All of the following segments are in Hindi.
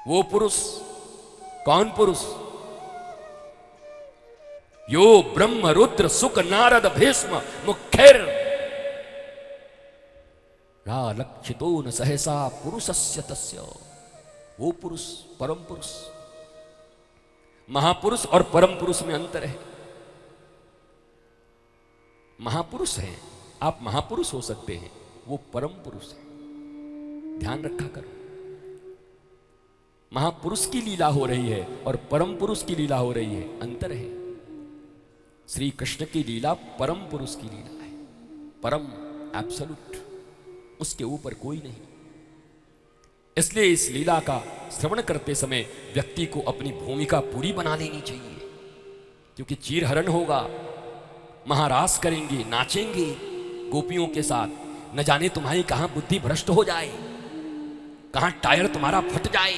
वो पुरुष, कौन पुरुष? यो ब्रह्म रुद्र सुक नारद भीष्म मुखैर लक्षितो न सहसा पुरुषस्य तस्य। वो पुरुष, परम पुरुष। महापुरुष और परम पुरुष में अंतर है। महापुरुष हैं, आप महापुरुष हो सकते हैं, वो परम पुरुष है। ध्यान रखा करो। महापुरुष की लीला हो रही है और परम पुरुष की लीला हो रही है, अंतर है। श्री कृष्ण की लीला परम पुरुष की लीला है, परम, एब्सोल्यूट, उसके ऊपर कोई नहीं। इसलिए इस लीला का श्रवण करते समय व्यक्ति को अपनी भूमिका पूरी बना लेनी चाहिए, क्योंकि चीरहरण होगा, महारास करेंगे, नाचेंगे गोपियों के साथ। न जाने तुम्हारी कहां बुद्धि भ्रष्ट हो जाए, कहां टायर तुम्हारा फट जाए,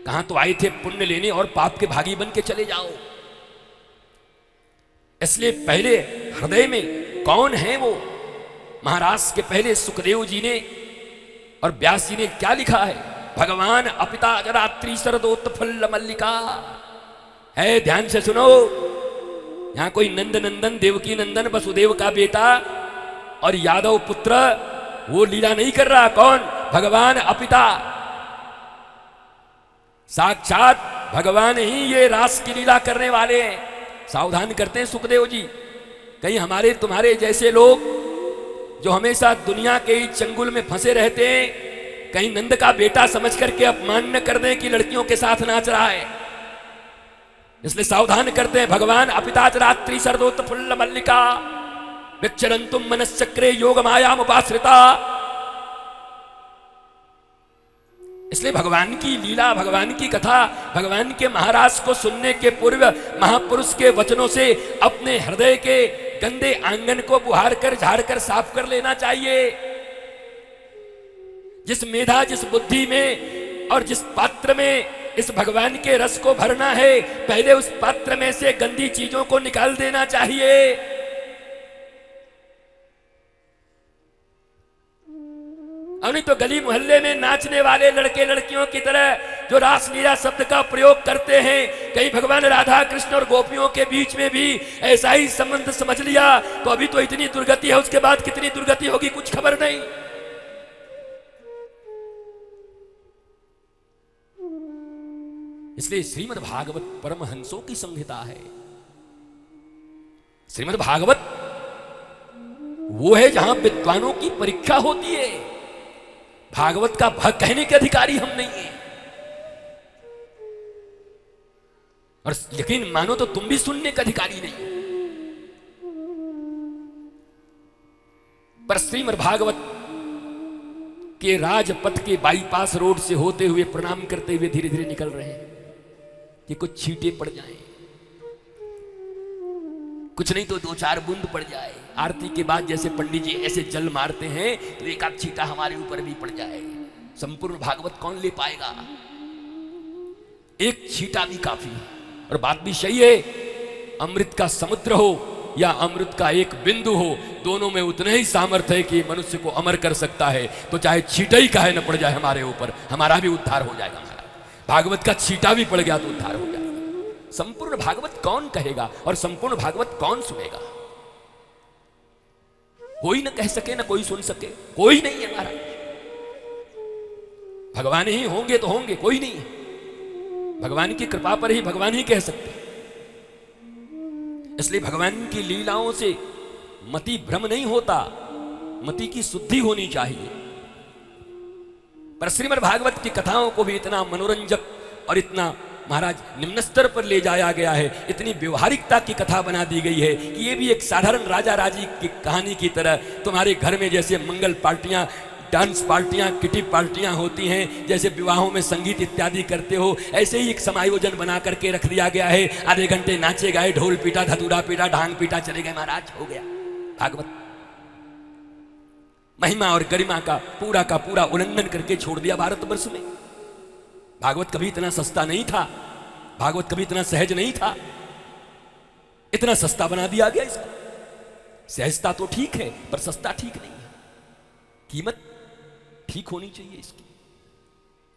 कहां तो आए थे पुण्य लेने और पाप के भागी बन के चले जाओ। इसलिए पहले हृदय में कौन है वो? महाराज के पहले सुखदेव जी ने और व्यास जी ने क्या लिखा है? भगवान अपिता जरात्रि शरदोत्फुल्ल मल्लिका है। ध्यान से सुनो, यहां कोई नंद नंदन, देवकी नंदन, वसुदेव का बेटा और यादव पुत्र वो लीला नहीं कर रहा। कौन? भगवान अपिता, साक्षात भगवान ही ये रास की लीला करने वाले हैं। सावधान करते हैं सुखदेव जी, कहीं हमारे तुम्हारे जैसे लोग जो हमेशा दुनिया के ही चंगुल में फंसे रहते हैं, कहीं नंद का बेटा समझ करके अपमान न कर दें कि लड़कियों के साथ नाच रहा है। इसलिए सावधान करते हैं। भगवान अपिताच रात्रि शरदोत्फुल्ल मल्लिका विचरन्तुम मनश्चक्रे योग मायामुपाश्रिता। इसलिए भगवान की लीला, भगवान की कथा, भगवान के महाराज को सुनने के पूर्व महापुरुष के वचनों से अपने हृदय के गंदे आंगन को बुहार कर, झाड़ कर साफ कर लेना चाहिए। जिस मेधा, जिस बुद्धि में और जिस पात्र में इस भगवान के रस को भरना है, पहले उस पात्र में से गंदी चीजों को निकाल देना चाहिए। और नहीं तो गली मोहल्ले में नाचने वाले लड़के लड़कियों की तरह जो रासलीला शब्द का प्रयोग करते हैं, कहीं भगवान राधा कृष्ण और गोपियों के बीच में भी ऐसा ही संबंध समझ लिया तो अभी तो इतनी दुर्गति है, उसके बाद कितनी दुर्गति होगी कुछ खबर नहीं। इसलिए श्रीमद् भागवत परमहंसों की संहिता है। श्रीमद् भागवत वो है जहां विद्वानों की परीक्षा होती है। भागवत का भाग कहने के अधिकारी हम नहीं हैं। और यकीन मानो तो तुम भी सुनने का अधिकारी नहीं हो। पर श्रीमद् भागवत के राजपथ के बाईपास रोड से होते हुए प्रणाम करते हुए धीरे धीरे निकल रहे हैं कि कुछ छींटे पड़ जाएं, कुछ नहीं तो दो चार बूंद पड़ जाए। आरती के बाद जैसे पंडित जी ऐसे जल मारते हैं तो एक आध छींटा हमारे ऊपर भी पड़ जाए। संपूर्ण भागवत कौन ले पाएगा? एक छींटा भी काफी। और बात भी सही है, अमृत का समुद्र हो या अमृत का एक बिंदु हो, दोनों में उतना ही सामर्थ्य है कि मनुष्य को अमर कर सकता है। तो चाहे छींटा ही काहे न पड़ जाए हमारे ऊपर, हमारा भी उद्धार हो जाएगा। हमारा भागवत का छींटा भी पड़ गया तो उद्धार हो जाएगा। संपूर्ण भागवत कौन कहेगा और संपूर्ण भागवत कौन सुनेगा? कोई न कह सके, न कोई सुन सके, कोई नहीं है महाराज। भगवान ही होंगे तो होंगे, कोई नहीं है। भगवान की कृपा पर ही भगवान ही कह सकते। इसलिए भगवान की लीलाओं से मति भ्रम नहीं होता, मति की शुद्धि होनी चाहिए। पर श्रीमद् भागवत की कथाओं को भी इतना मनोरंजक और इतना महाराज निम्न स्तर पर ले जाया गया है, इतनी व्यवहारिकता की कथा बना दी गई है कि ये भी एक साधारण राजा राजी की कहानी की तरह तुम्हारे घर में जैसे मंगल पार्टियां, डांस पार्टियां, किटी पार्टियां होती हैं, जैसे विवाहों में संगीत इत्यादि करते हो, ऐसे ही एक समायोजन बना करके रख दिया गया है। आधे घंटे नाचे गए, ढोल पीटा, धतूरा पीटा, ढांग पीटा, चले गए महाराज, हो गया। भागवत महिमा और गरिमा का पूरा उल्लंघन करके छोड़ दिया भारतवर्ष में। भागवत कभी इतना सस्ता नहीं था, भागवत कभी इतना सहज नहीं था, इतना सस्ता बना दिया गया इसको। सहजता तो ठीक है पर सस्ता ठीक नहीं है, कीमत ठीक होनी चाहिए इसकी।